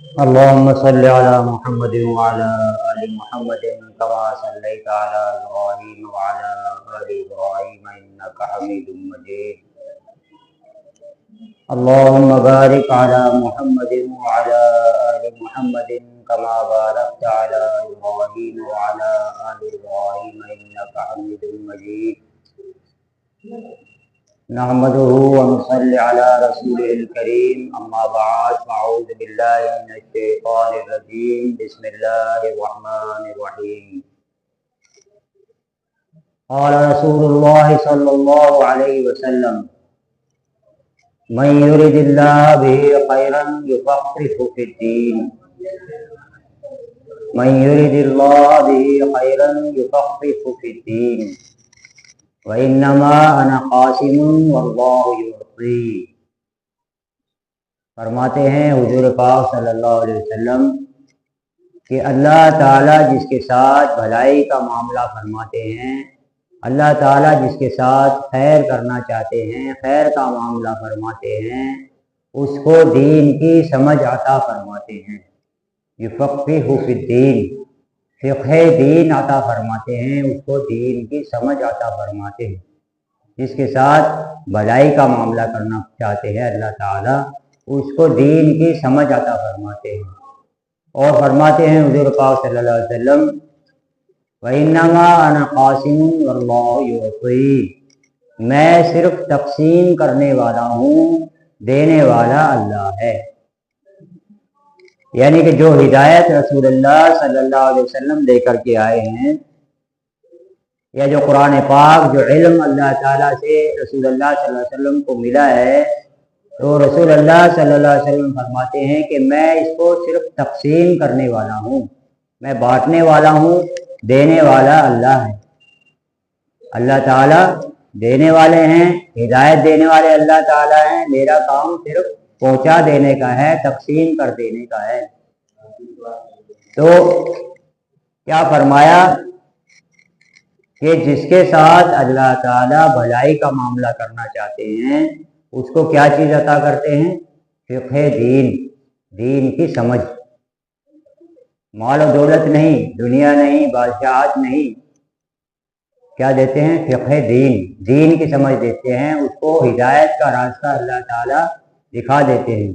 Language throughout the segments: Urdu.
اللهم صل على محمد وعلى آل محمد كما صليت على إبراهيم وعلى آل إبراهيم إنك حميد مجيد. اللهم بارك على محمد وعلى آل محمد كما باركت على إبراهيم وعلى آل إبراهيم إنك حميد مجيد. نحمده ونصلي على رسوله الكريم اما بعد فاعوذ بالله من الشيطان الرجيم بسم الله الرحمن الرحيم. قال رسول الله صلى الله عليه وسلم من يرد الله به خيرا يفقهه في الدين. من يرد الله به خيرا يفقهه في الدين وَإِنَّمَا أَنَا قَاسِمٌ وَاللَّهُ يُعْطِي. فرماتے ہیں حضور پاک صلی اللہ علیہ وسلم کہ اللہ تعالیٰ جس کے ساتھ بھلائی کا معاملہ فرماتے ہیں، اللہ تعالیٰ جس کے ساتھ خیر کرنا چاہتے ہیں، خیر کا معاملہ فرماتے ہیں، اس کو دین کی سمجھ عطا فرماتے ہیں. یفقہہ فی الدین، فقہ دین عطا فرماتے ہیں، اس کو دین کی سمجھ عطا فرماتے ہیں. جس کے ساتھ بھلائی کا معاملہ کرنا چاہتے ہیں اللہ تعالیٰ، اس کو دین کی سمجھ عطا فرماتے ہیں. اور فرماتے ہیں حضور پاک صلی اللہ علیہ وسلم وَإِنَّمَا أَنَا قَاسِمٌ وَاللَّهُ يُعْطِي، میں صرف تقسیم کرنے والا ہوں، دینے والا اللہ ہے. یعنی کہ جو ہدایت رسول اللہ صلی اللہ علیہ وسلم لے کر کے آئے ہیں، یا جو قرآن پاک، جو علم اللہ تعالیٰ سے رسول اللہ صلی اللہ علیہ وسلم کو ملا ہے، تو رسول اللہ صلی اللہ علیہ وسلم فرماتے ہیں کہ میں اس کو صرف تقسیم کرنے والا ہوں، میں بانٹنے والا ہوں، دینے والا اللہ ہے. اللہ تعالیٰ دینے والے ہیں، ہدایت دینے والے اللہ تعالیٰ ہیں، میرا کام صرف پہنچا دینے کا ہے، تقسیم کر دینے کا ہے. تو کیا فرمایا کہ جس کے ساتھ اللہ تعالیٰ بھلائی کا معاملہ کرنا چاہتے ہیں، اس کو کیا چیز عطا کرتے ہیں؟ فقہ دین، دین کی سمجھ. مال و دولت نہیں، دنیا نہیں، بادشاہت نہیں، کیا دیتے ہیں؟ فقہ دین، دین کی سمجھ دیتے ہیں. اس کو ہدایت کا راستہ اللہ تعالیٰ دکھا دیتے ہیں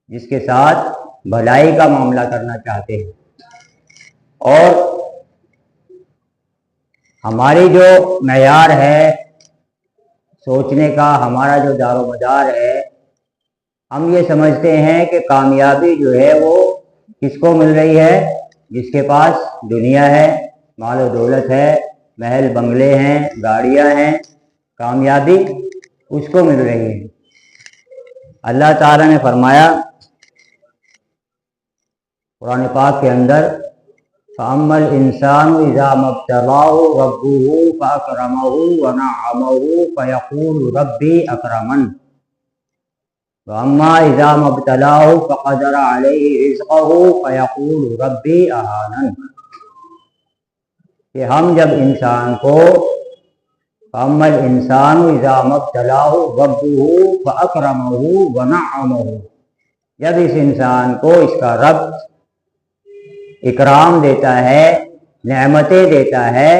جس کے ساتھ بھلائی کا معاملہ کرنا چاہتے ہیں. اور ہماری جو معیار ہے سوچنے کا، ہمارا جو دار و مدار ہے، ہم یہ سمجھتے ہیں کہ کامیابی جو ہے وہ کس کو مل رہی ہے؟ جس کے پاس دنیا ہے، مال و دولت ہے، محل بنگلے ہیں، گاڑیاں ہیں، کامیابی اس کو مل رہی ہے. اللہ تعالیٰ نے فرمایا قرآن پاک کے اندر فَأَمَّا الْإِنسَانُ إِذَا مَا ابْتَلَاهُ رَبُّهُ فَأَكْرَمَهُ وَنَعَّمَهُ فَيَقُولُ رَبِّي أَكْرَمَنِ وَأَمَّا إِذَا مَا ابْتَلَاهُ فَقَدَرَ عَلَيْهِ رِزْقَهُ فَيَقُولُ رَبِّي أَهَانَنِ. کہ ہم جب انسان کو فَأَمَّا الْإِنسَانُ إِذَا مَا ابْتَلَاهُ رَبُّهُ فَأَكْرَمَهُ وَنَعَّمَهُ، جب اس انسان کو اس کا رب اکرام دیتا ہے، نعمتیں دیتا ہے،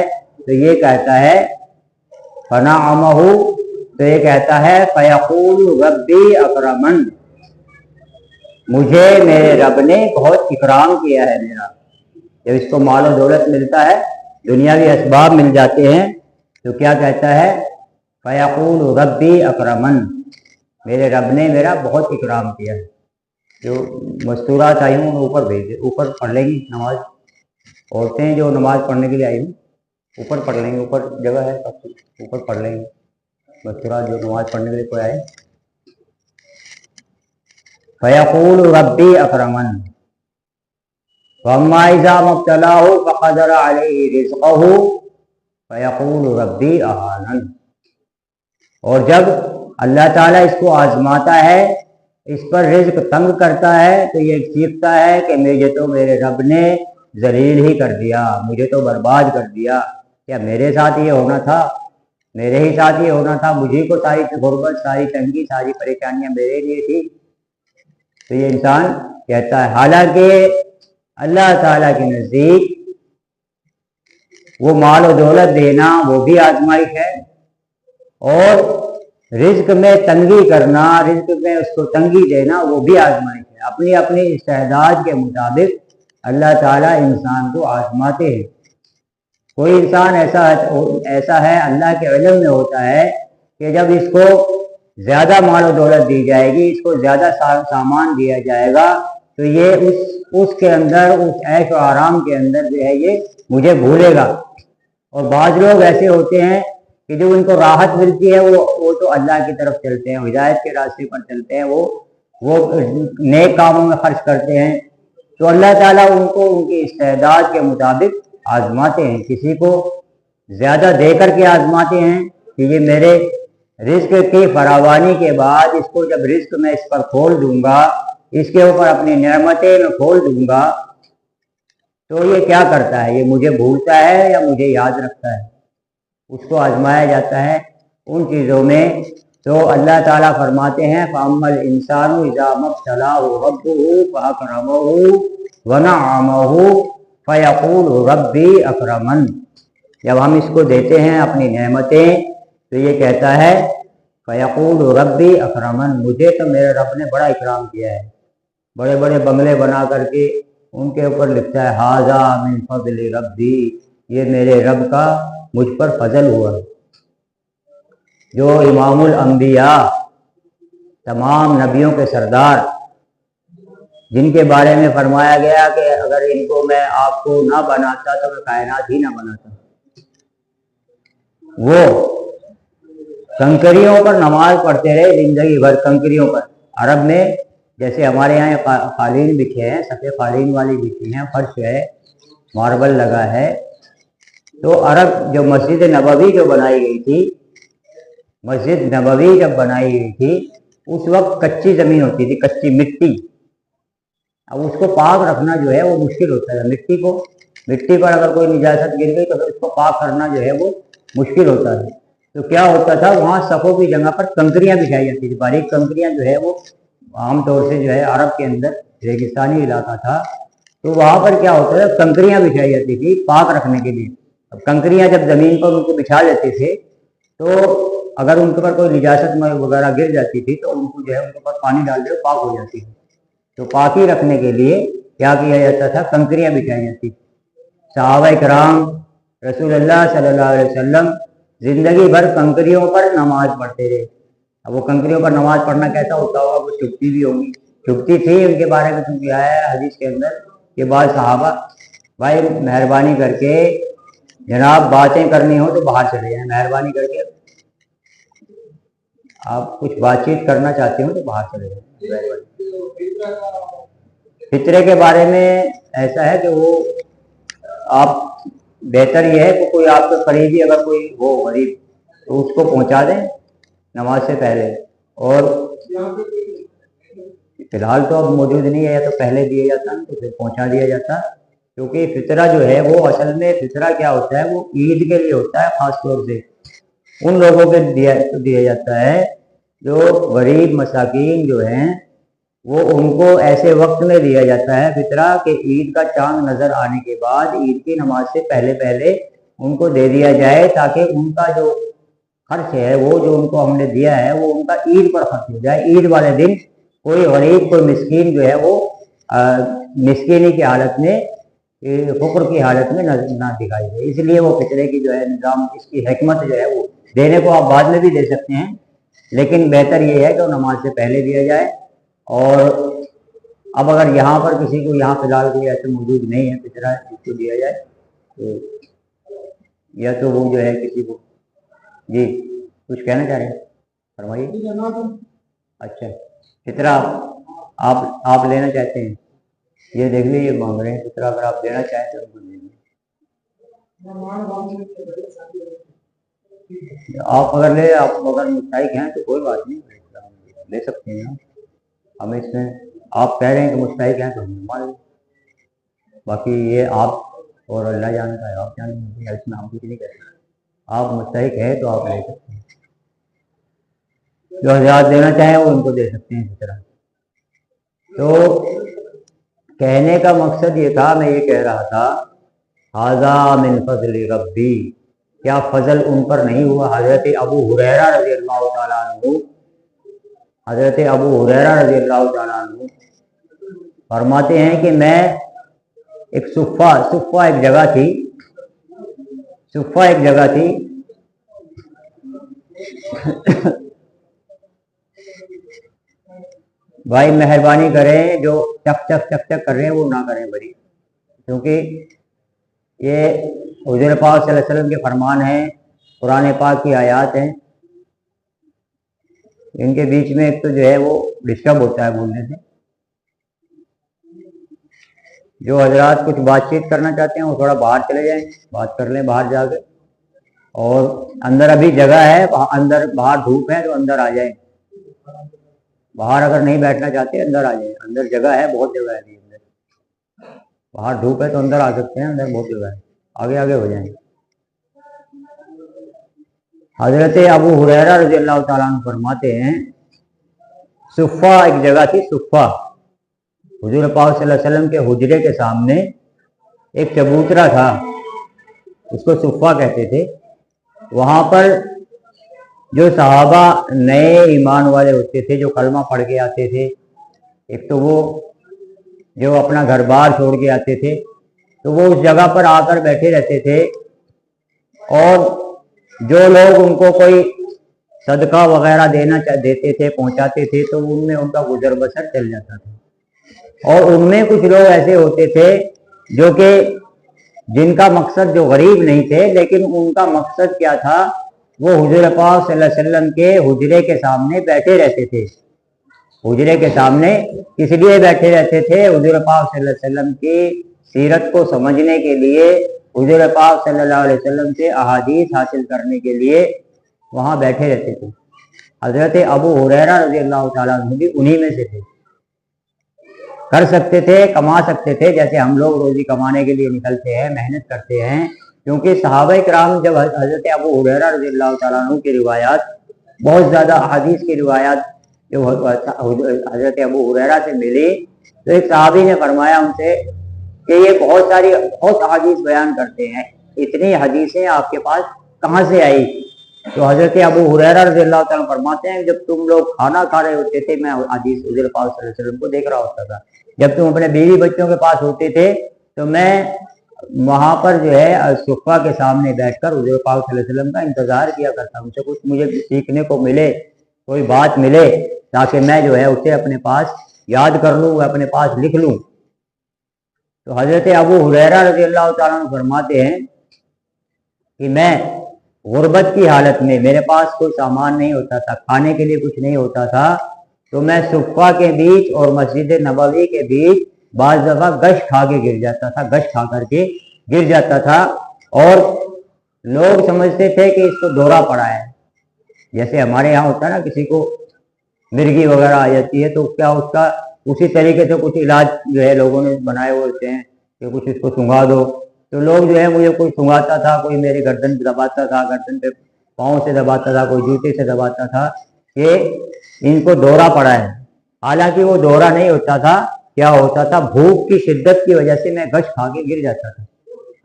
تو یہ کہتا ہے فَنَعَّمَهُ، تو یہ کہتا ہے فَيَقُولُ رَبِّي أَكْرَمَنِ، مجھے میرے رب نے بہت اکرام کیا ہے میرا. جب اس کو مال و دولت ملتا ہے، دنیاوی اسباب مل جاتے ہیں، تو کیا کہتا ہے؟ فَيَقُولُ رَبِّي أَكْرَمَنِ، میرے رب نے میرا بہت اکرام کیا ہے. جو مستورات آئی ہوں اوپر بھیج دے، اوپر پڑھ لیں گی نماز. عورتیں جو نماز پڑھنے کے لیے آئی ہوں اوپر پڑھ لیں گے، اوپر جگہ ہے، اوپر پڑھ لیں گے. مستورات جو نماز پڑھنے کے لیے کوئی آئے. فَيَقُولُ رَبِّي أَكْرَمَنِ وَأَمَّا إِذَا مَا ابْتَلَاهُ فَقَدَرَ عَلَيْهِ رِزْقَهُ فَيَقُولُ رَبِّي أَهَانَنِ. اور جب اللہ تعالیٰ اس کو آزماتا ہے، اس پر رزق تنگ کرتا ہے، تو یہ چیختا ہے کہ مجھے تو میرے رب نے ذلیل ہی کر دیا، مجھے تو برباد کر دیا. کیا میرے ساتھ یہ ہونا تھا؟ میرے ہی ساتھ یہ ہونا تھا؟ مجھے کو ساری غربت، ساری تنگی، ساری پریشانیاں میرے لیے تھی. تو یہ انسان کہتا ہے، حالانکہ اللہ تعالیٰ کے نزدیک وہ مال و دولت دینا وہ بھی آزمائش ہے، اور رزق میں تنگی کرنا، رزق میں اس کو تنگی دینا وہ بھی آزمائش ہے۔ اپنی اپنی استعداد کے مطابق اللہ تعالیٰ انسان کو آزماتے ہیں۔ کوئی انسان ایسا ہے اللہ کے علم میں ہوتا ہے کہ جب اس کو زیادہ مال و دولت دی جائے گی، اس کو زیادہ سامان دیا جائے گا، تو یہ اس کے اندر، اس عیش و آرام کے اندر جو ہے یہ مجھے بھولے گا۔ اور بعض لوگ ایسے ہوتے ہیں کہ جو ان کو راحت ملتی ہے وہ تو اللہ کی طرف چلتے ہیں، ہدایت کے راستے پر چلتے ہیں، وہ نیک کاموں میں خرچ کرتے ہیں، تو اللہ تعالیٰ ان کو ان کی استعداد کے مطابق آزماتے ہیں۔ کسی کو زیادہ دے کر کے آزماتے ہیں کہ یہ میرے رزق کی فراوانی کے بعد اس کو جب رزق میں اس پر کھول دوں گا، اس کے اوپر اپنی نعمتیں میں کھول دوں گا، تو یہ کیا کرتا ہے؟ یہ مجھے بھولتا ہے یا مجھے یاد رکھتا ہے؟ اس کو آزمایا جاتا ہے ان چیزوں میں۔ تو اللہ تعالیٰ فرماتے ہیں فَأَمَّا الْإِنسَانُ إِذَا مَا ابْتَلَاهُ رَبُّهُ فَأَكْرَمَهُ وَنَعَّمَهُ فَيَقُولُ رَبِّي أَكْرَمَنِ۔ جب ہم اس کو دیتے ہیں اپنی نعمتیں تو یہ کہتا ہے فَيَقُولُ رَبِّي أَكْرَمَنِ، مجھے تو میرے رب نے بڑا اکرام کیا ہے۔ بڑے بڑے بنگلے بنا کر کے ان کے اوپر لکھتا ہے ھذا من فضل ربی، یہ میرے رب کا مجھ پر فضل ہوا۔ جو امام الانبیاء، تمام نبیوں کے سردار، جن کے بارے میں فرمایا گیا کہ اگر ان کو میں آپ کو نہ بناتا تو میں کائنات ہی نہ بناتا، وہ کنکریوں پر نماز پڑھتے رہے زندگی بھر، کنکریوں پر۔ عرب میں جیسے ہمارے یہاں قالین بچھے ہیں، سفید قالین والی بچھی ہیں، فرش ہے، ماربل لگا ہے، تو عرب جو مسجد نبوی جو بنائی گئی تھی، مسجد نبوی جب بنائی گئی تھی اس وقت کچی زمین ہوتی تھی، کچی مٹی۔ اب اس کو پاک رکھنا جو ہے وہ مشکل ہوتا ہے، مٹی پر اگر کوئی نجاست گر گئی تو پھر اس کو پاک کرنا جو ہے وہ مشکل ہوتا ہے۔ تو کیا ہوتا تھا، وہاں صفوں کی جگہ پر کنکریاں بچھائی جاتی تھی، باریک کنکریاں جو ہے وہ عام طور سے جو ہے عرب کے اندر ریگستانی علاقہ تھا، تو وہاں پر کیا ہوتا تھا، کنکریاں بچھائی جاتی تھی پاک رکھنے کے لیے۔ اب کنکریاں جب زمین پر ان کو بچھا دیتے تھے تو اگر ان کے پر کوئی نجاست وغیرہ گر جاتی تھی تو ان کو جو ہے ان کے اوپر پانی ڈال دے پاک ہو جاتی تھی۔ تو پاکی رکھنے کے لیے کیا کیا جاتا تھا، کنکریاں بچھائی جاتی۔ صحابہ کرام رسول اللہ صلی اللہ علیہ وسلم زندگی بھر کنکریوں پر نماز پڑھتے رہے۔ اب وہ کنکریوں پر نماز پڑھنا کیسا ہوتا ہوگا، وہ چبھتی بھی ہوگی، چبھتی تھی ان کے بارے میں چونکہ آیا ہے حدیث کے اندر کہ بعض صحابہ، بھائی مہربانی کر کے جناب باتیں کرنی ہو تو باہر چلے جائیں، مہربانی کر کے آپ کچھ بات چیت کرنا چاہتے ہو تو باہر چلے جائیں۔ فطرے کے بارے میں ایسا ہے کہ وہ آپ بہتر یہ ہے کہ کوئی آپ کے قریبی اگر کوئی ہو غریب تو اس کو پہنچا دیں نماز سے پہلے، اور فی الحال تو اب موجود نہیں ہے، یا تو پہلے دیا جاتا تو پھر پہنچا دیا جاتا، کیونکہ فطرہ جو ہے وہ اصل میں فطرہ کیا ہوتا ہے، وہ عید کے لیے ہوتا ہے، خاص طور سے ان لوگوں کے دیا جاتا ہے جو غریب مساکین جو ہیں، وہ ان کو ایسے وقت میں دیا جاتا ہے فطرہ کہ عید کا چاند نظر آنے کے بعد عید کی نماز سے پہلے ان کو دے دیا جائے، تاکہ ان کا جو خرچ ہے وہ جو ان کو ہم نے دیا ہے وہ ان کا عید پر خرچ ہو جائے۔ عید والے دن کوئی غریب کوئی مسکین جو ہے وہ مسکینی کی حالت میں، فقر کی حالت میں نہ دکھائی دے، اس لیے وہ فطرے کی جو ہے نظام، اس کی حکمت جو ہے وہ دینے کو آپ بعد میں بھی دے سکتے ہیں، لیکن بہتر یہ ہے کہ وہ نماز سے پہلے دیا جائے۔ اور اب اگر یہاں پر کسی کو، یہاں فی الحال کوئی ایسے موجود نہیں ہے فطرہ جس کو دیا جائے، تو یا تو وہ جو ہے کسی کو، جی کچھ کہنا چاہ رہے ہیں فرمائیے۔ اچھا فطرہ آپ لینا چاہتے ہیں، یہ دیکھ لیجیے مانگ رہے ہیں فطرہ، اگر آپ دینا چاہیں تو آپ اگر لے، آپ اگر مستحق ہیں تو کوئی بات نہیں، لے سکتے ہیں ہم اس میں، آپ کہہ رہے ہیں کہ مستحق ہیں تو ہم مان لیں، باقی یہ آپ اور اللہ جانتا ہے، آپ جانیں گے، اس میں ہم کچھ نہیں کہہ سکتے، آپ مستحق ہے تو آپ لے سکتے ہیں، جو حضرات دینا چاہیں وہ ان کو دے سکتے ہیں فطرہ۔ تو کہنے کا مقصد یہ تھا، میں یہ کہہ رہا تھا ھذا من فضل ربی، کیا فضل ان پر نہیں ہوا؟ حضرت ابو ہریرہ رضی اللہ تعالیٰ عنہ، حضرت ابو ہریرہ رضی اللہ تعالیٰ عنہ فرماتے ہیں کہ میں ایک صفہ ایک جگہ تھی، بھائی مہربانی کریں جو چک چک کر رہے ہیں وہ نہ کریں بڑی، کیونکہ یہ حضور پاک صلی اللہ علیہ وسلم کے فرمان ہیں، قرآن پاک کی آیات ہیں، ان کے بیچ میں ایک تو جو ہے وہ ڈسٹرب ہوتا ہے بولنے سے۔ جو حضرات کچھ بات چیت کرنا چاہتے ہیں وہ تھوڑا باہر چلے جائیں، بات کر لیں باہر جا کے، اور اندر ابھی جگہ ہے، اندر باہر دھوپ ہے تو اندر آ جائیں، باہر اگر نہیں بیٹھنا چاہتے اندر آ جائیں، اندر جگہ ہے، بہت جگہ ہے اندر، باہر دھوپ ہے تو اندر آ سکتے ہیں، اندر بہت جگہ ہے، آگے ہو جائیں۔ حضرت ابو ہریرہ رضی اللہ تعالیٰ عنہ فرماتے ہیں صفہ ایک جگہ تھی، صفہ، حضور پاک صلی اللہ علیہ وسلم کے حجرے کے سامنے ایک چبوترا تھا، اس کو صفہ کہتے تھے۔ وہاں پر جو صحابہ نئے ایمان والے ہوتے تھے، جو کلمہ پڑھ کے آتے تھے، ایک تو وہ جو اپنا گھر بار چھوڑ کے آتے تھے، تو وہ اس جگہ پر آ کر بیٹھے رہتے تھے، اور جو لوگ ان کو کوئی صدقہ وغیرہ دیتے تھے، پہنچاتے تھے، تو ان میں ان کا گزر بسر چل جاتا تھا۔ اور ان میں کچھ لوگ ایسے ہوتے تھے جو کہ جن کا مقصد جو غریب نہیں تھے، لیکن ان کا مقصد کیا تھا، وہ حضور پاک صلی اللہ علیہ وسلم کے حجرے کے سامنے بیٹھے رہتے تھے۔ حجرے کے سامنے اس لیے بیٹھے رہتے تھے، حضور پاک صلی اللہ علیہ وسلم کی سیرت کو سمجھنے کے لیے، حضور پاک صلی اللہ علیہ وسلم سے احادیث حاصل کرنے کے لیے وہاں بیٹھے رہتے تھے۔ حضرت ابو ہریرہ رضی اللہ تعالیٰ عنہ بھی انہی میں سے تھے، کر سکتے تھے، کما سکتے تھے، جیسے ہم لوگ روزی کمانے کے لیے نکلتے ہیں، محنت کرتے ہیں، کیونکہ صحابہ کرام جب حضرت ابو ہریرہ رضی اللہ تعالیٰ عنہ کی روایات، بہت زیادہ احادیث کی روایات جو حضرت ابو ہریرہ سے ملی، تو ایک صحابی نے فرمایا ان سے کہ یہ بہت احادیث بیان کرتے ہیں، اتنی حدیثیں آپ کے پاس کہاں سے آئی؟ تو حضرت ابو ہریرہ رضی اللہ تعالیٰ فرماتے ہیں جب تم لوگ کھانا کھا رہے ہوتے تھے، میں حدیث حضور پاک صلی اللہ علیہ وسلم کو دیکھ رہا ہوتا تھا، جب تم اپنے بیوی بچوں کے پاس ہوتے تھے تو میں وہاں پر جو ہے صفہ کے سامنے بیٹھ کر حضور پاک صلی اللہ علیہ وسلم کا انتظار کیا کرتا ہوں، سے کچھ مجھے سیکھنے کو ملے، کوئی بات ملے، تاکہ میں جو ہے اسے اپنے پاس یاد کر لوں، اپنے پاس لکھ لوں۔ تو حضرت ابو ہریرہ رضی اللہ تعالیٰ عنہ فرماتے ہیں کہ میں غربت کی حالت میں، میرے پاس کوئی سامان نہیں ہوتا تھا، کھانے کے لیے کچھ نہیں ہوتا تھا، تو میں صفہ کے بیچ اور مسجد نبوی کے بیچ بعض دفعہ گش کھا کے گر جاتا تھا، گش کھا کر کے گر جاتا تھا، اور لوگ سمجھتے تھے کہ اس کو دورہ پڑا ہے، جیسے ہمارے یہاں ہوتا ہے نا، کسی کو مرگی وغیرہ آ جاتی ہے تو کیا اس کا اسی طریقے سے کچھ علاج جو ہے لوگوں نے بنائے ہوئے ہوتے ہیں کہ کچھ اس کو سنگا دو، تو لوگ جو ہے مجھے کوئی سنگاتا تھا، کوئی میرے گردن پہ دباتا تھا، گردن پہ پاؤں سے دباتا تھا، کوئی جوتے سے دباتا تھا کہ ان کو دورہ پڑا ہے، حالانکہ وہ دورہ نہیں ہوتا تھا، کیا ہوتا تھا، بھوک کی شدت کی وجہ سے میں گش کھا کے گر جاتا تھا۔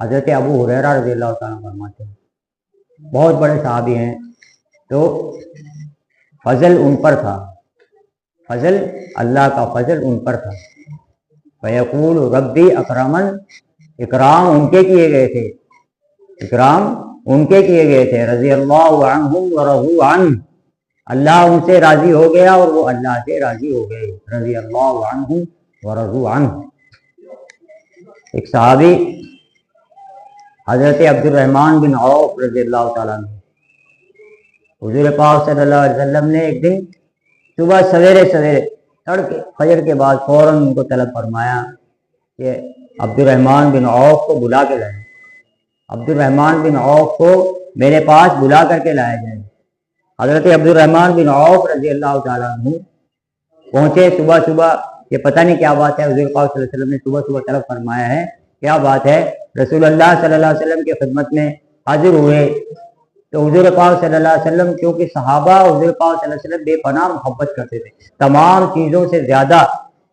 حضرت ابو ہریرہ رضی اللہ تعالیٰ فرماتے ہیں، بہت بڑے صحابی ہیں، تو فضل ان پر تھا، فضل اللہ کا فضل ان پر تھا۔ فیقول ربی اکرمن، اکرام ان کے کیے گئے تھے، اکرام ان کے کیے گئے تھے، رضی اللہ عنہم ورضوا عنہ، اللہ ان سے راضی ہو گیا اور وہ اللہ سے راضی ہو گئے، رضی اللہ عنہم ورضوا عنہ۔ ایک صحابی حضرت عبد الرحمن بن عوف رضی اللہ تعالیٰ عنہ، حضور پاک صلی اللہ علیہ وسلم نے ایک دن صبح سویرے تڑکے فجر کے بعد فوراً ان کو طلب فرمایا کہ عبد الرحمن بن عوف کو بلا کے لائیں، عبد الرحمن بن عوف کو میرے پاس بلا کر کے لایا جائے۔ حضرت عبد الرحمن بن عوف رضی اللہ تعالیٰ عنہ پہنچے صبح، یہ پتہ نہیں کیا بات ہے، حضور پاک صلی اللہ علیہ وسلم نے صبح طلب فرمایا ہے، کیا بات ہے؟ رسول اللہ صلی اللہ علیہ وسلم کی خدمت میں حاضر ہوئے، تو حضور پاک صلی اللہ علیہ وسلم، کیونکہ صحابہ حضور پاک صلی اللہ علیہ وسلم بے پناہ محبت کرتے تھے، تمام چیزوں سے زیادہ،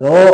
100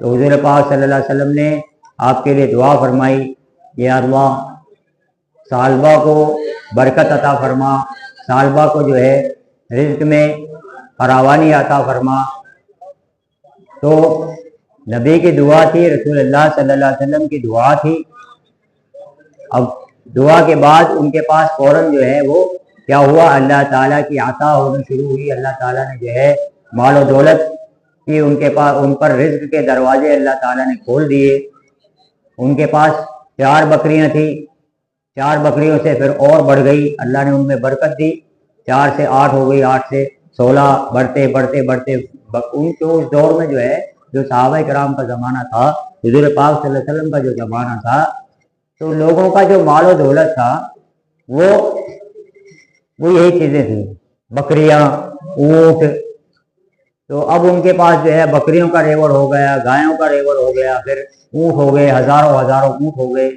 تو حضور پاک صلی اللہ علیہ وسلم نے آپ کے لیے دعا فرمائی، یا اللہ صالبہ کو برکت عطا فرما، صالبہ کو جو ہے رزق میں فراوانی عطا فرما۔ تو نبی کی دعا تھی، رسول اللہ صلی اللہ علیہ وسلم کی دعا تھی۔ اب دعا کے بعد ان کے پاس فوراً جو ہے وہ کیا ہوا، اللہ تعالیٰ کی عطا ہونا شروع ہوئی۔ اللہ تعالیٰ نے جو ہے مال و دولت کی ان کے پاس، ان پر رزق کے دروازے اللہ تعالیٰ نے کھول دیے۔ ان کے پاس 4 بکریاں تھیں، 4 بکریوں سے پھر اور بڑھ گئی، اللہ نے ان میں برکت دی، 4 سے 8 ہو گئی، 8 سے 16، بڑھتے بڑھتے بڑھتے ان کو اس دور میں جو ہے، جو صحابہ کرام کا زمانہ تھا، حضور پاک صلی اللہ علیہ وسلم کا جو زمانہ تھا، تو لوگوں کا جو مال و دولت تھا وہ یہی چیزیں تھیں، بکریاں، اونٹ۔ تو اب ان کے پاس جو ہے بکریوں کا ریوڑ ہو گیا، گایوں کا ریوڑ ہو گیا، پھر اونٹ ہو گئے، ہزاروں اونٹ ہو گئے۔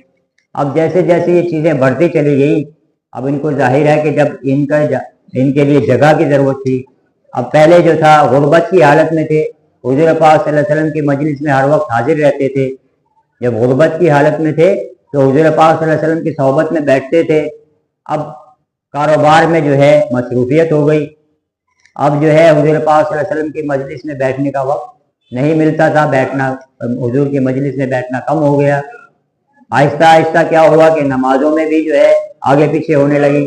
اب جیسے جیسے یہ چیزیں بڑھتی چلی گئی، اب ان کو ظاہر ہے کہ جب ان کے لیے جگہ کی ضرورت تھی۔ اب پہلے جو تھا غربت کی حالت میں تھے، حضور پاک صلی اللہ علیہ وسلم کی مجلس میں ہر وقت حاضر رہتے تھے۔ جب غربت کی حالت میں تھے تو حضور پاک صلی اللہ علیہ وسلم کی صحبت میں بیٹھتے تھے۔ اب کاروبار میں جو ہے مصروفیت ہو گئی، اب جو ہے حضور پاک صلی اللہ علیہ وسلم کی مجلس میں بیٹھنے کا وقت نہیں ملتا تھا، بیٹھنا، حضور کی مجلس میں بیٹھنا کم ہو گیا۔ آہستہ آہستہ کیا ہوا کہ نمازوں میں بھی جو ہے آگے پیچھے ہونے لگی۔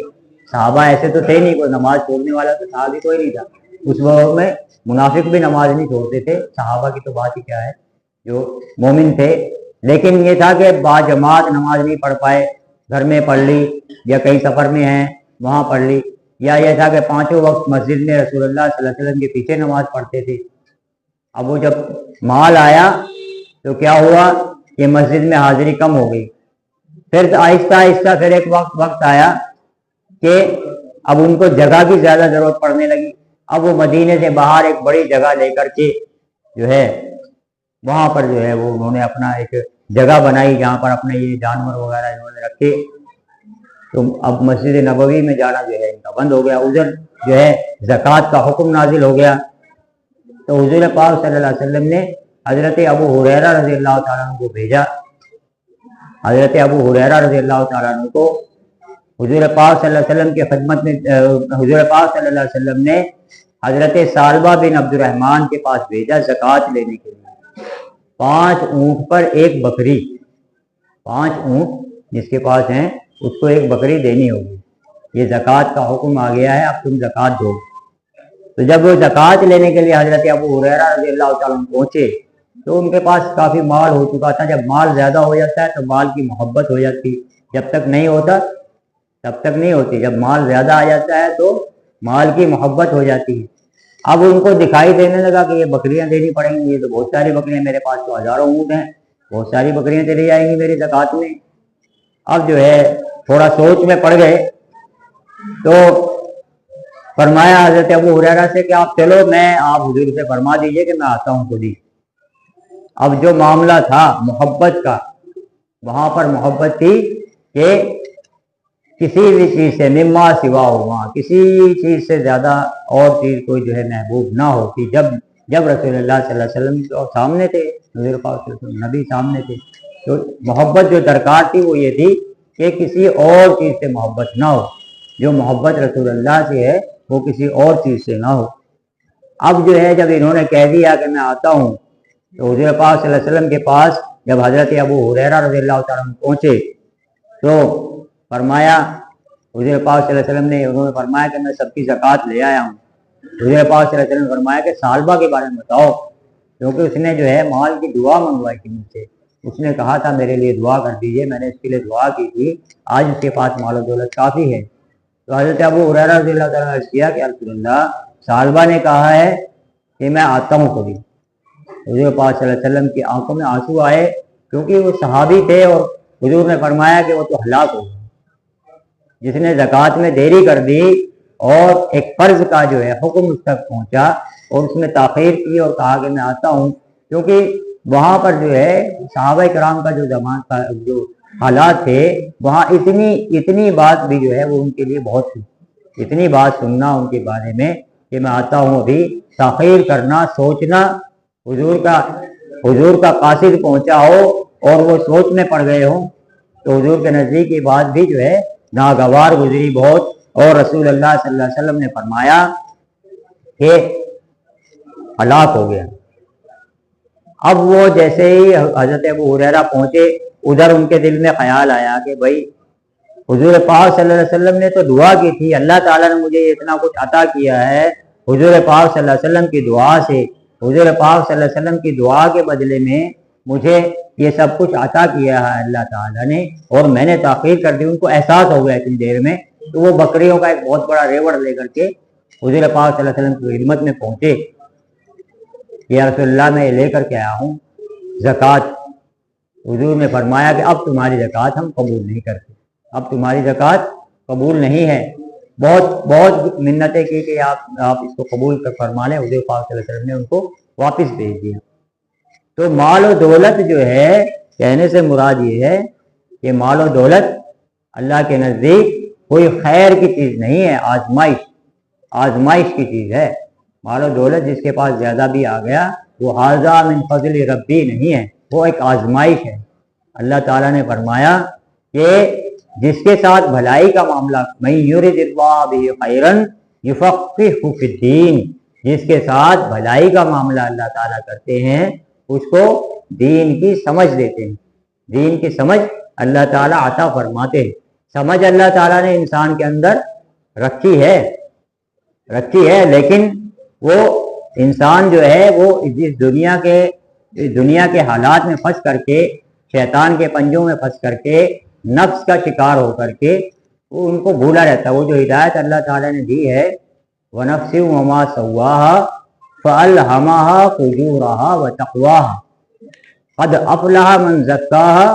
صحابہ ایسے تو تھے نہیں، کوئی نماز چھوڑنے والا تو صحابی کوئی نہیں تھا اس وقت میں، منافق بھی نماز نہیں چھوڑتے تھے، صحابہ کی تو بات ہی کیا ہے، جو مومن تھے۔ لیکن یہ تھا کہ باجماعت نماز نہیں پڑھ پائے، گھر میں پڑھ لی، یا کہیں سفر میں ہیں وہاں پڑھ لی، یا یہ تھا کہ 5 وقت مسجد میں رسول اللہ صلی اللہ علیہ وسلم کے پیچھے نماز پڑھتے تھے۔ اب وہ جب مال آیا تو کیا ہوا کہ مسجد میں حاضری کم ہو گئی۔ پھر آہستہ آہستہ پھر ایک وقت آیا کہ اب ان کو جگہ کی زیادہ ضرورت پڑنے لگی۔ اب وہ مدینے سے باہر ایک بڑی جگہ لے کر کے جو ہے وہاں پر جو ہے وہ انہوں نے اپنا ایک جگہ بنائی جہاں پر اپنے یہ جانور وغیرہ انہوں نے رکھے۔ تو اب مسجد نبوی میں جانا جو ہے ان کا بند ہو گیا۔ ادھر جو ہے زکوٰۃ کا حکم نازل ہو گیا۔ تو حضور پاک صلی اللہ علیہ وسلم نے حضرت ابو ہریرہ رضی اللہ تعالیٰ عنہ کو بھیجا۔ حضرت ابو ہریرہ رضی اللہ تعالیٰ عنہ کو حضور پاک صلی اللہ علیہ وسلم کی خدمت میں، حضور پاک صلی اللہ علیہ وسلم نے حضرت سالبہ بن عبد الرحمن کے پاس بھیجا زکوٰۃ لینے کے لیے۔ 5 اونٹ پر 1 بکری، 5 اونٹ جس کے پاس ہیں اس کو 1 بکری دینی ہوگی، یہ زکوٰۃ کا حکم آ گیا ہے، اب تم زکوٰۃ دو۔ تو جب وہ زکوٰۃ لینے کے لیے حضرت ابو ہریرہ رضی اللہ تعالیٰ عنہ پہنچے تو ان کے پاس کافی مال ہو چکا تھا۔ جب مال زیادہ ہو جاتا ہے تو مال کی محبت ہو جاتی، جب تک نہیں ہوتا تب تک نہیں ہوتی، جب مال زیادہ آ جاتا ہے تو مال کی محبت ہو جاتی ہے۔ اب ان کو دکھائی دینے لگا کہ یہ بکریاں دینی پڑیں گی، یہ تو بہت ساری بکریاں، میرے پاس تو ہزاروں اونٹ ہیں، بہت ساری بکریاں چلی جائیں گی میری زکوٰۃ میں۔ اب جو ہے تھوڑا سوچ میں پڑ گئے تو فرمایا حضرت ابو ہریرہ سے کہ آپ چلو، آپ حضور سے فرما دیجئے کہ میں آتا ہوں خود ہی۔ اب جو معاملہ تھا محبت کا، وہاں پر محبت تھی کہ کسی بھی چیز سے مما سوا ہو، وہاں کسی چیز سے زیادہ اور چیز کوئی جو ہے محبوب نہ ہوتی۔ جب رسول اللہ صلی اللہ علیہ وسلم سامنے تھے، حضور پاک صلی اللہ علیہ وسلم نبی سامنے تھے، تو محبت جو درکار تھی وہ یہ تھی کہ کسی اور چیز سے محبت نہ ہو، جو محبت رسول اللہ سے ہے وہ کسی اور چیز سے نہ ہو۔ اب جو ہے جب انہوں نے کہہ دیا کہ میں آتا ہوں، تو حضور پاک صلی اللہ علیہ وسلم کے پاس جب حضرت ابو ہریرہ رضی اللہ تعالیٰ عنہ پہنچے تو فرمایا، حضور پاک صلی اللہ علیہ وسلم نے انہوں نے فرمایا کہ میں سب کی زکوٰۃ لے آیا ہوں۔ حضور پاک صلی اللہ علیہ وسلم نے فرمایا کہ سالبہ کے بارے میں بتاؤ، کیونکہ اس نے جو ہے مال کی دعا منگوائی تھی مجھ سے، اس نے کہا تھا میرے لیے دعا کر دیجیے، میں نے اس کے لیے دعا کی تھی، آج اس کے پاس مال و دولت کافی ہے۔ تو حضرت ابو ہریرہ رضی اللہ تعالیٰ نے عرض کیا کہ رسول اللہ، سالبہ نے کہا ہے کہ میں آتا ہوں کبھی۔ حضور پاک صلی اللہ علیہ وسلم کی آنکھوں میں آنسو آئے، کیونکہ وہ صحابی تھے اور حضور نے فرمایا کہ وہ تو ہلاک ہو گئے، جس نے زکوٰۃ میں دیری کر دی اور ایک فرض کا جو ہے حکم اس تک پہنچا اور اس میں تاخیر کی اور کہا کہ میں آتا ہوں، کیونکہ وہاں پر جو ہے صحابہ کرام کا جو زمان کا جو حالات تھے، وہاں اتنی بات بھی جو ہے وہ ان کے لیے بہت تھی، اتنی بات سننا ان کے بارے میں کہ میں آتا ہوں، ابھی تاخیر کرنا، سوچنا، حضور کا حضور کا قاصد پہنچا ہو اور وہ سوچ میں پڑ گئے ہوں تو حضور کے نزدیک یہ بات بھی جو ہے ناگوار گزری بہت، اور رسول اللہ صلی اللہ علیہ وسلم نے فرمایا کہ ہلاک ہو گیا۔ اب وہ جیسے ہی حضرت ابو ہریرہ پہنچے، ادھر ان کے دل میں خیال آیا کہ بھائی حضور پاک صلی اللہ علیہ وسلم نے تو دعا کی تھی، اللہ تعالیٰ نے مجھے اتنا کچھ عطا کیا ہے، حضور پاک صلی اللہ علیہ وسلم کی دعا سے، حضور پاک صلی اللہ علیہ وسلم کی دعا کے بدلے میں مجھے یہ سب کچھ عطا کیا ہے اللہ تعالیٰ نے، اور میں نے تاخیر کر دی۔ ان کو احساس ہو گیا اتنی دیر میں، تو وہ بکریوں کا ایک بہت بڑا ریوڑ لے کر کے حضور پاک صلی اللہ علیہ وسلم کی خدمت میں پہنچے۔ یا رسول اللہ میں لے کر کے آیا ہوں زکوٰۃ۔ حضور نے فرمایا کہ اب تمہاری زکوٰۃ ہم قبول نہیں کرتے، اب تمہاری زکوٰۃ قبول نہیں ہے۔ بہت منتیں کی کہ آپ اس کو قبول کر فرما لیں، حضور پاک صلی اللہ علیہ وسلم نے ان کو واپس بھیج دیا۔ تو مال و دولت جو ہے، کہنے سے مراد یہ ہے کہ مال و دولت اللہ کے نزدیک کوئی خیر کی چیز نہیں ہے، آزمائش کی چیز ہے۔ مال و دولت جس کے پاس زیادہ بھی آ گیا وہ ھذا من فضل ربی نہیں ہے، وہ ایک آزمائش ہے۔ اللہ تعالیٰ نے فرمایا کہ جس کے ساتھ بھلائی کا معاملہ، من یرد اللہ بہ خیرا یفقہہ فی الدین، جس کے ساتھ بھلائی کا معاملہ اللہ تعالیٰ کرتے ہیں اس کو دین کی سمجھ دیتے ہیں، دین کی سمجھ اللہ تعالیٰ عطا فرماتے ہیں۔ سمجھ اللہ تعالیٰ نے انسان کے اندر رکھی ہے، لیکن وہ انسان جو ہے وہ اس دنیا کے حالات میں پھنس کر کے، شیطان کے پنجوں میں پھنس کر کے، نفس کا شکار ہو کر کے وہ ان کو بھولا رہتا ہے۔ وہ جو ہدایت اللہ تعالیٰ نے دی ہے، وَنَفْسٍ وَمَا سَوَّاهَا فَأَلْهَمَهَا فُجُورَهَا وَتَقْوَاهَا قَدْ أَفْلَحَ مَنْ زَكَّاهَا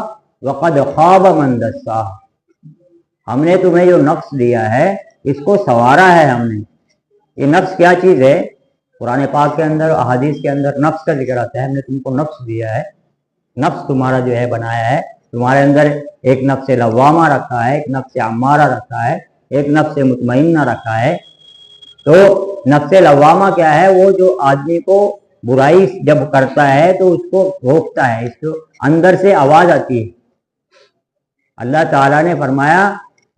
وَقَدْ خَابَ مَنْ دَسَّاهَا۔ ہم نے تمہیں جو نفس دیا ہے اس کو سنوارا ہے ہم نے۔ یہ نفس کیا چیز ہے؟ قرآن پاک کے اندر، احادیث کے اندر نفس کا ذکر آتا ہے۔ ہم نے تم کو نفس دیا ہے، نفس تمہارا جو ہے بنایا ہے، تمہارے اندر ایک نفس لوامہ رکھا ہے، ایک نفس عمارہ رکھا ہے، ایک نفس مطمئنہ رکھا ہے۔ تو نفس لوامہ کیا ہے؟ وہ جو آدمی کو برائی جب کرتا ہے تو اس کو روکتا ہے، اس کو اندر سے آواز آتی ہے۔ اللہ تعالیٰ نے فرمایا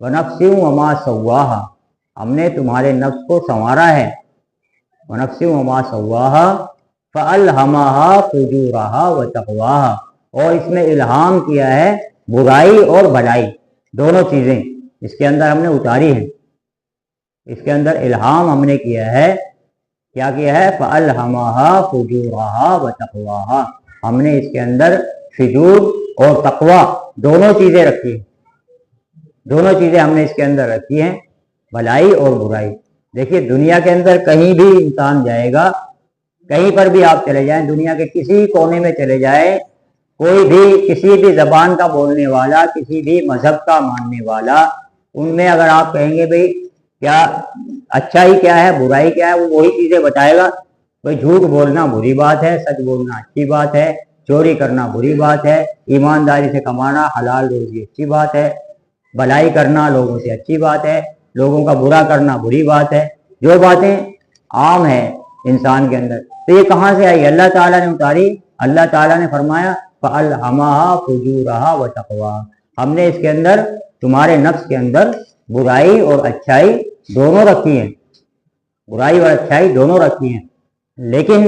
وَنَفْسٍ وَمَا سَوَّاهَا، ہم نے تمہارے نفس کو سنوارا ہے۔ وَنَفْسٍ وَمَا سَوَّاهَا فَأَلْهَمَهَا فُجُورَهَا وَتَقْوَاهَا، اور اس میں الہام کیا ہے برائی اور بھلائی، دونوں چیزیں اس کے اندر ہم نے اتاری ہیں۔ اس کے اندر الہام ہم نے کیا ہے، کیا کیا ہے؟ فَأَلْهَمَهَا فُجُورَهَا وَتَقْوَاهَا، ہم نے اس کے اندر فجور اور تقوی دونوں چیزیں رکھی ہیں، دونوں چیزیں ہم نے اس کے اندر رکھی ہیں، بھلائی اور برائی۔ دیکھیے دنیا کے اندر کہیں بھی انسان جائے گا، کہیں پر بھی آپ چلے جائیں، دنیا کے کسی کونے میں چلے جائیں، کوئی بھی کسی بھی زبان کا بولنے والا، کسی بھی مذہب کا ماننے والا، ان میں اگر آپ کہیں گے بھئی کیا اچھائی کیا ہے، برائی کیا ہے، وہ وہی چیزیں بتائے گا۔ بھئی جھوٹ بولنا بری بات ہے، سچ بولنا اچھی بات ہے، چوری کرنا بری بات ہے، ایمانداری سے کمانا حلال روزی اچھی بات ہے، بھلائی کرنا لوگوں سے اچھی بات ہے، لوگوں کا برا کرنا بری بات ہے۔ جو باتیں عام ہیں انسان کے اندر، تو یہ کہاں سے آئی؟ اللہ تعالیٰ نے اتاری۔ اللہ تعالیٰ نے فرمایا فَأَلْهَمَهَا فُجُورَهَا وَتَقْوَاهَا، ہم نے اس کے اندر تمہارے نفس کے اندر برائی اور اچھائی دونوں رکھی ہیں، برائی اور اچھائی دونوں رکھی ہیں۔ لیکن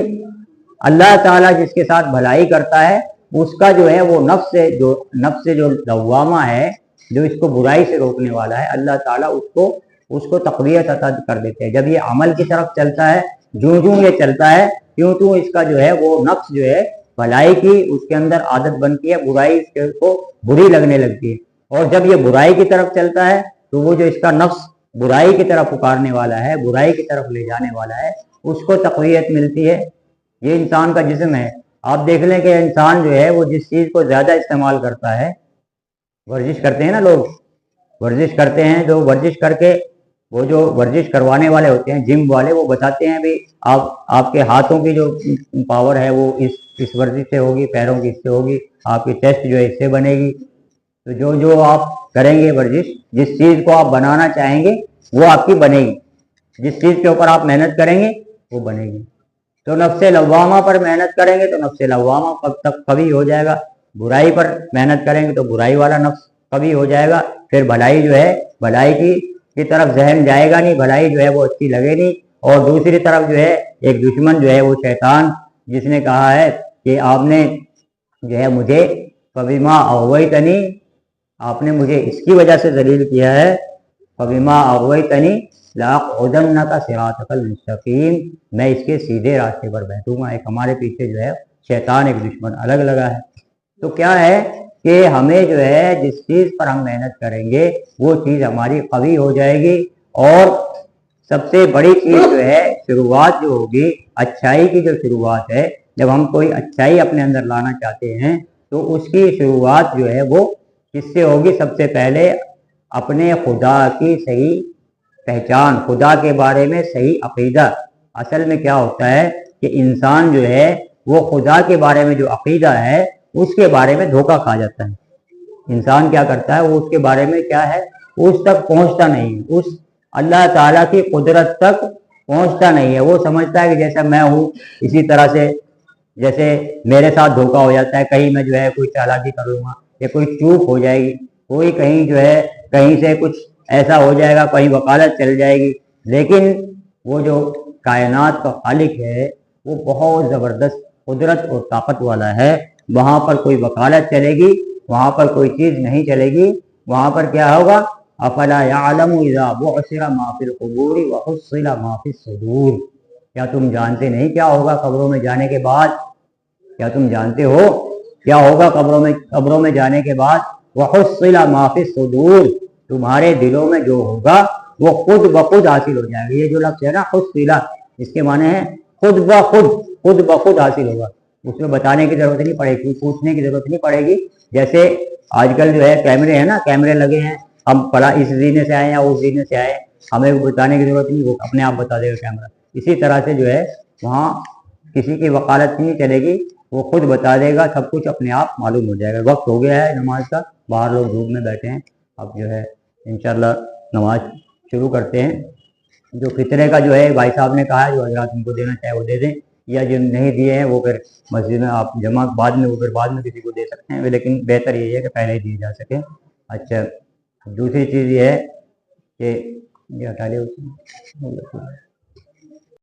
اللہ تعالیٰ جس کے ساتھ بھلائی کرتا ہے اس کا جو ہے وہ نفس جو لوامہ ہے، جو اس کو برائی سے روکنے والا ہے، اللہ تعالیٰ اس کو تقویت عطا کر دیتے ہیں۔ جب یہ عمل کی طرف چلتا ہے، جوں یہ چلتا ہے، کیوں اس کا جو ہے وہ نفس جو ہے بھلائی کی اس کے اندر عادت بنتی ہے، برائی اس کو بری لگنے لگتی ہے۔ اور جب یہ برائی کی طرف چلتا ہے تو وہ جو اس کا نفس برائی کی طرف پکارنے والا ہے، برائی کی طرف لے جانے والا ہے، اس کو تقویت ملتی ہے۔ یہ انسان کا جسم ہے، آپ دیکھ لیں کہ انسان جو ہے وہ جس چیز کو زیادہ استعمال کرتا ہے، ورزش کرتے ہیں نا لوگ، ورزش کرتے ہیں، جو ورزش کر کے وہ جو ورزش کروانے والے ہوتے ہیں جم والے، وہ بتاتے ہیں بھی آپ کے ہاتھوں کی جو پاور ہے وہ اس ورزش سے ہوگی، پیروں کی اس سے ہوگی، آپ کی چیسٹ جو ہے اس سے بنے گی۔ تو جو آپ کریں گے ورزش، جس چیز کو آپ بنانا چاہیں گے وہ آپ کی بنے گی، جس چیز کے اوپر آپ محنت کریں گے وہ بنے گی۔ تو نفس لوامہ پر محنت کریں گے تو نفس لوامہ کب تک قوی ہو جائے گا، برائی پر محنت کریں گے تو برائی والا نفس قوی ہو جائے گا، پھر بھلائی جو ہے بھلائی کی طرف ذہن جائے گا نہیں، بھلائی جو ہے وہ اچھی لگے نہیں، اور دوسری طرف جو ہے ایک دشمن جو ہے وہ شیطان، جس نے کہا ہے کہ آپ نے جو ہے مجھے فبما اغویتنی، آپ نے مجھے اس کی وجہ سے ذلیل کیا ہے، فبما اغویتنی لاقعدن صراطک المستقیم، میں اس کے سیدھے راستے پر بیٹھوں گا۔ ایک ہمارے پیچھے جو ہے شیطان ایک دشمن الگ لگا ہے۔ تو کیا ہے کہ ہمیں جو ہے جس چیز پر ہم محنت کریں گے وہ چیز ہماری قوی ہو جائے گی، اور سب سے بڑی چیز جو ہے شروعات جو ہوگی اچھائی کی، جو شروعات ہے، جب ہم کوئی اچھائی اپنے اندر لانا چاہتے ہیں تو اس کی شروعات جو ہے وہ کس سے ہوگی؟ سب سے پہلے اپنے خدا کی صحیح پہچان، خدا کے بارے میں صحیح عقیدہ۔ اصل میں کیا ہوتا ہے کہ انسان جو ہے وہ خدا کے بارے میں جو عقیدہ ہے اس کے بارے میں دھوکہ کھا جاتا ہے۔ انسان کیا کرتا ہے، وہ اس کے بارے میں کیا ہے، اس تک پہنچتا نہیں، اس اللہ تعالیٰ کی قدرت تک پہنچتا نہیں ہے۔ وہ سمجھتا ہے کہ جیسا میں ہوں اسی طرح سے، جیسے میرے ساتھ دھوکہ ہو جاتا ہے، کہیں میں جو ہے کوئی چالاکی کر لوں گا یا کوئی چوک ہو جائے گی، کوئی کہیں جو ہے کہیں سے کچھ ایسا ہو جائے گا، کہیں وکالت چل جائے گی، لیکن وہ جو کائنات کا خالق ہے وہ بہت زبردست قدرت اور طاقت والا ہے، وہاں پر کوئی وکالت چلے گی، وہاں پر کوئی چیز نہیں چلے گی، وہاں پر کیا ہوگا؟ افلا یعلم اذا بعثر ما فی القبور وحصل ما فی الصدور، کیا تم جانتے نہیں کیا ہوگا قبروں میں جانے کے بعد؟ کیا تم جانتے ہو کیا ہوگا قبروں میں جانے کے بعد؟ وحصل ما فی الصدور، تمہارے دلوں میں جو ہوگا وہ خود بخود حاصل ہو جائے گا۔ یہ جو لفظ ہے نا حصلہ، اس کے معنی ہے خود بخود حاصل ہوگا، اس میں بتانے کی ضرورت نہیں پڑے گی، پوچھنے کی ضرورت نہیں پڑے گی۔ جیسے آج کل جو ہے کیمرے ہیں نا، کیمرے لگے ہیں، ہم پڑا اس زینے سے آئے یا اس زینے سے آئے، ہمیں بتانے کی ضرورت نہیں، وہ اپنے آپ بتا دے گا کیمرہ۔ اسی طرح سے جو ہے وہاں کسی کی وکالت نہیں چلے گی، وہ خود بتا دے گا، سب کچھ اپنے آپ معلوم ہو جائے گا۔ وقت ہو گیا ہے نماز کا، باہر لوگ دھوپ میں بیٹھے ہیں، اب جو ہے انشاءاللہ نماز شروع کرتے ہیں۔ جو فطرے کا جو ہے بھائی صاحب نے کہا ہے، جو حضرات ان کو دینا چاہے وہ دے دیں، یا جو نہیں دیے ہیں وہ پھر مسجد میں آپ جمع بعد میں وہ پھر بعد میں کسی کو دے سکتے ہیں، لیکن بہتر یہی ہے کہ پہلے ہی دیے جا سکے۔ اچھا، دوسری چیز یہ ہے کہ یہ ہٹا لے